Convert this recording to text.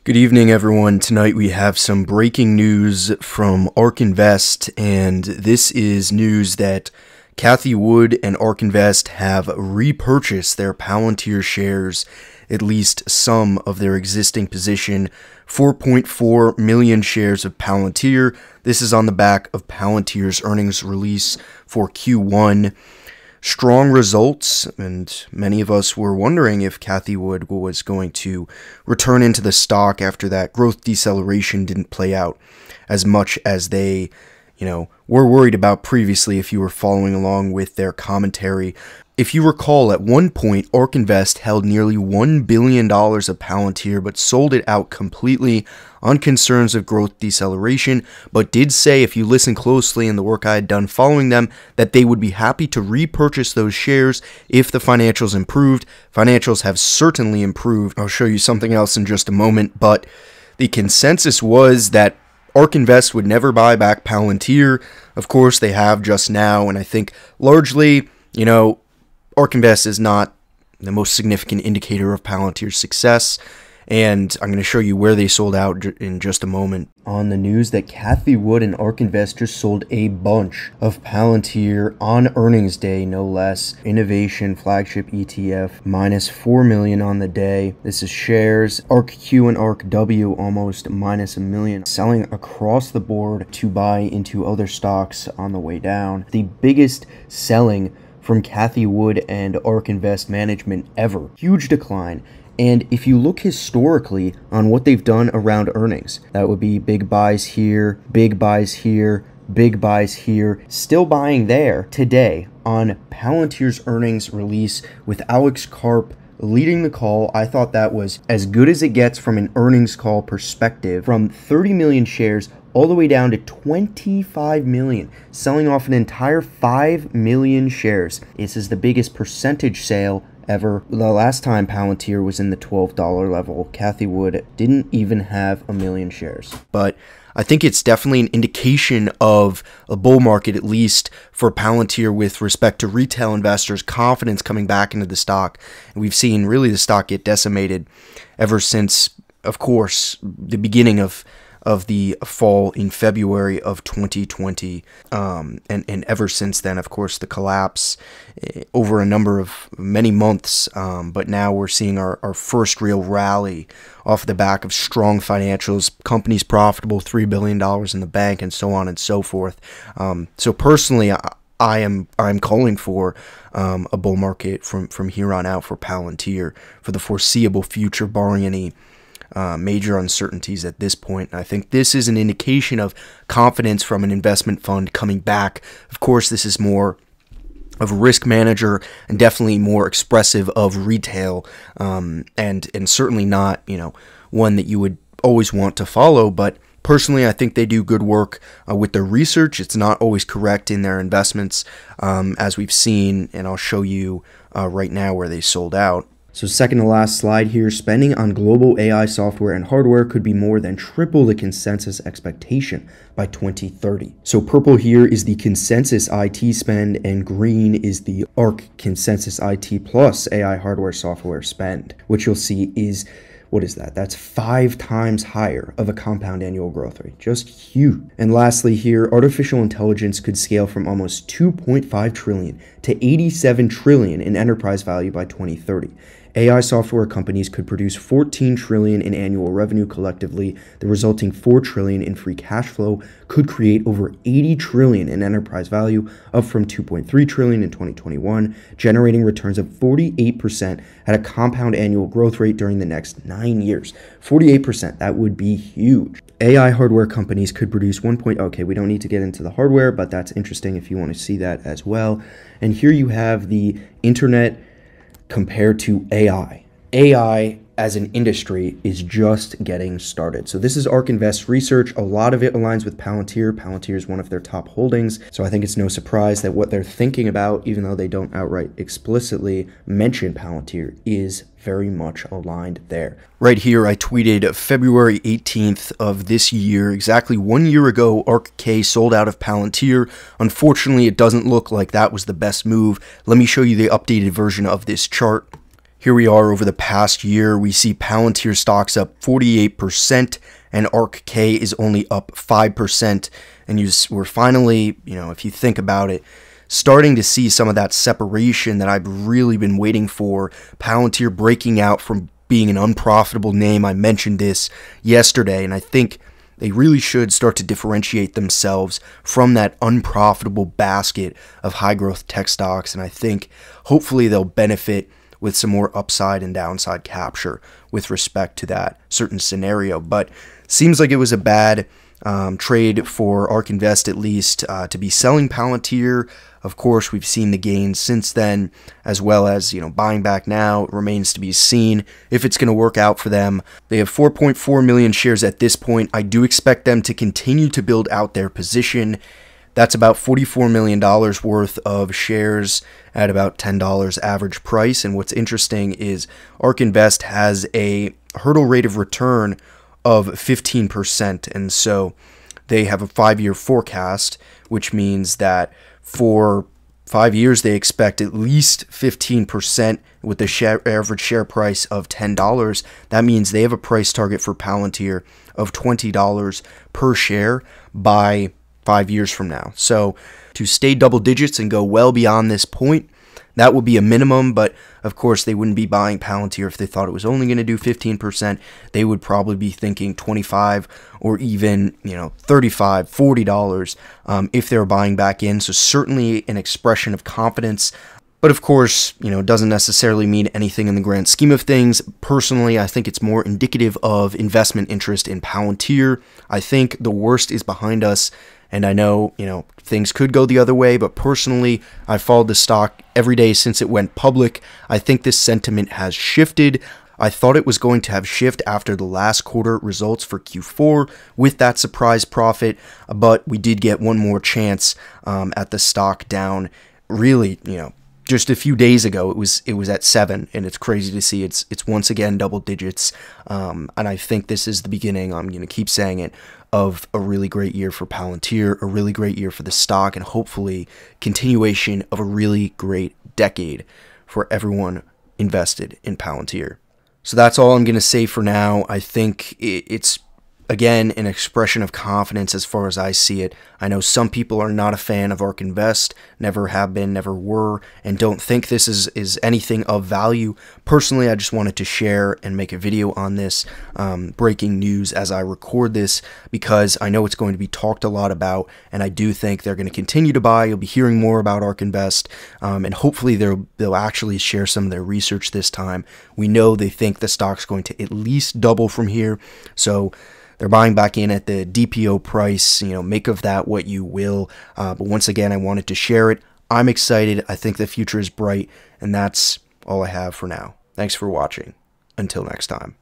Good evening, everyone. Tonight we have some breaking news from ARK Invest, and this is news that Cathie Wood and ARK Invest have repurchased their Palantir shares, at least some of their existing position, 4.4 million shares of Palantir. This is on the back of Palantir's earnings release for Q1. Strong results, and many of us were wondering if Cathie Wood was going to return into the stock after that growth deceleration didn't play out as much as they, were worried about previously if you were following along with their commentary. If you recall, at one point, ARK Invest held nearly $1 billion of Palantir, but sold it out completely on concerns of growth deceleration, but did say, if you listen closely in the work I had done following them, that they would be happy to repurchase those shares if the financials improved. Financials have certainly improved. I'll show you something else in just a moment, but the consensus was that ARK Invest would never buy back Palantir. Of course, they have just now, and I think largely, ARK Invest is not the most significant indicator of Palantir's success, and I'm going to show you where they sold out in just a moment. On the news that Cathie Wood and ARK Invest just sold a bunch of Palantir on earnings day, no less. Innovation flagship ETF, minus 4 million on the day. This is shares. ARKQ and ARKW almost minus 1 million. Selling across the board to buy into other stocks on the way down. The biggest selling from Cathie Wood and ARK Invest management ever. Huge decline. And if you look historically on what they've done around earnings, that would be big buys here, big buys here, big buys here, still buying there today on Palantir's earnings release with Alex Karp leading the call. I thought that was as good as it gets from an earnings call perspective, from 30 million shares all the way down to 25 million, selling off an entire 5 million shares. This is the biggest percentage sale ever. The last time Palantir was in the $12 level, Cathie Wood didn't even have 1 million shares. But I think it's definitely an indication of a bull market, at least for Palantir, with respect to retail investors' confidence coming back into the stock. And we've seen really the stock get decimated ever since, of course, the beginning of the fall in February of 2020, and ever since then, of course, the collapse over a number of many months, but now we're seeing our first real rally off the back of strong financials, companies profitable, $3 billion in the bank, and so on and so forth. So personally, I'm calling for a bull market from here on out for Palantir for the foreseeable future, barring any major uncertainties at this point. And I think this is an indication of confidence from an investment fund coming back. Of course, this is more of a risk manager and definitely more expressive of retail, and certainly not one that you would always want to follow. But personally, I think they do good work with their research. It's not always correct in their investments, as we've seen, and I'll show you right now where they sold out. So second to last slide here, spending on global AI software and hardware could be more than triple the consensus expectation by 2030. So purple here is the consensus IT spend, and green is the ARK consensus IT plus AI hardware software spend, which you'll see is, what is that? That's 5 times higher of a compound annual growth rate. Just huge. And lastly here, artificial intelligence could scale from almost 2.5 trillion to 87 trillion in enterprise value by 2030. AI software companies could produce 14 trillion in annual revenue collectively. The resulting 4 trillion in free cash flow could create over 80 trillion in enterprise value, up from 2.3 trillion in 2021, generating returns of 48% at a compound annual growth rate during the next 9 years. 48%, that would be huge. AI hardware companies could produce okay, we don't need to get into the hardware, but that's interesting if you want to see that as well. And here you have the internet compared to AI. AI as an industry is just getting started. So this is ARK Invest research. A lot of it aligns with Palantir. Palantir is one of their top holdings. So I think it's no surprise that what they're thinking about, even though they don't outright explicitly mention Palantir, is very much aligned there. Right here, I tweeted February 18th of this year, exactly 1 year ago, ARK sold out of Palantir. Unfortunately, it doesn't look like that was the best move. Let me show you the updated version of this chart. Here we are over the past year. We see Palantir stocks up 48% and ARKK is only up 5%. And we're finally, if you think about it, starting to see some of that separation that I've really been waiting for. Palantir breaking out from being an unprofitable name. I mentioned this yesterday, and I think they really should start to differentiate themselves from that unprofitable basket of high-growth tech stocks, and I think hopefully they'll benefit with some more upside and downside capture with respect to that certain scenario. But seems like it was a bad trade for ARK Invest, at least, to be selling Palantir. Of course, we've seen the gains since then, as well as, buying back now. It remains to be seen if it's going to work out for them. They have 4.4 million shares at this point. I do expect them to continue to build out their position. That's about $44 million worth of shares at about $10 average price. And what's interesting is ARK Invest has a hurdle rate of return of 15%. And so they have a 5-year forecast, which means that for 5 years they expect at least 15% with the average share price of $10. That means they have a price target for Palantir of $20 per share by 5 years from now. So to stay double digits and go well beyond this point, that would be a minimum, but of course they wouldn't be buying Palantir if they thought it was only going to do 15%. They would probably be thinking $25 or even, $35, $40 if they were buying back in. So certainly an expression of confidence. But of course, it doesn't necessarily mean anything in the grand scheme of things. Personally, I think it's more indicative of investment interest in Palantir. I think the worst is behind us. And I know, things could go the other way, but personally, I followed the stock every day since it went public. I think this sentiment has shifted. I thought it was going to have shift after the last quarter results for Q4 with that surprise profit, but we did get one more chance at the stock down. Really, just a few days ago, it was at 7, and it's crazy to see it's once again double digits. And I think this is the beginning. I'm going to keep saying it, of a really great year for Palantir, a really great year for the stock, and hopefully continuation of a really great decade for everyone invested in Palantir. So that's all I'm going to say for now. I think it's, again, an expression of confidence as far as I see it. I know some people are not a fan of ARK Invest, never have been, never were, and don't think this is anything of value. Personally, I just wanted to share and make a video on this breaking news as I record this, because I know it's going to be talked a lot about, and I do think they're going to continue to buy. You'll be hearing more about ARK Invest, and hopefully they'll actually share some of their research this time. We know they think the stock's going to at least double from here, so they're buying back in at the DPO price. Make of that what you will. But once again, I wanted to share it. I'm excited. I think the future is bright. And that's all I have for now. Thanks for watching. Until next time.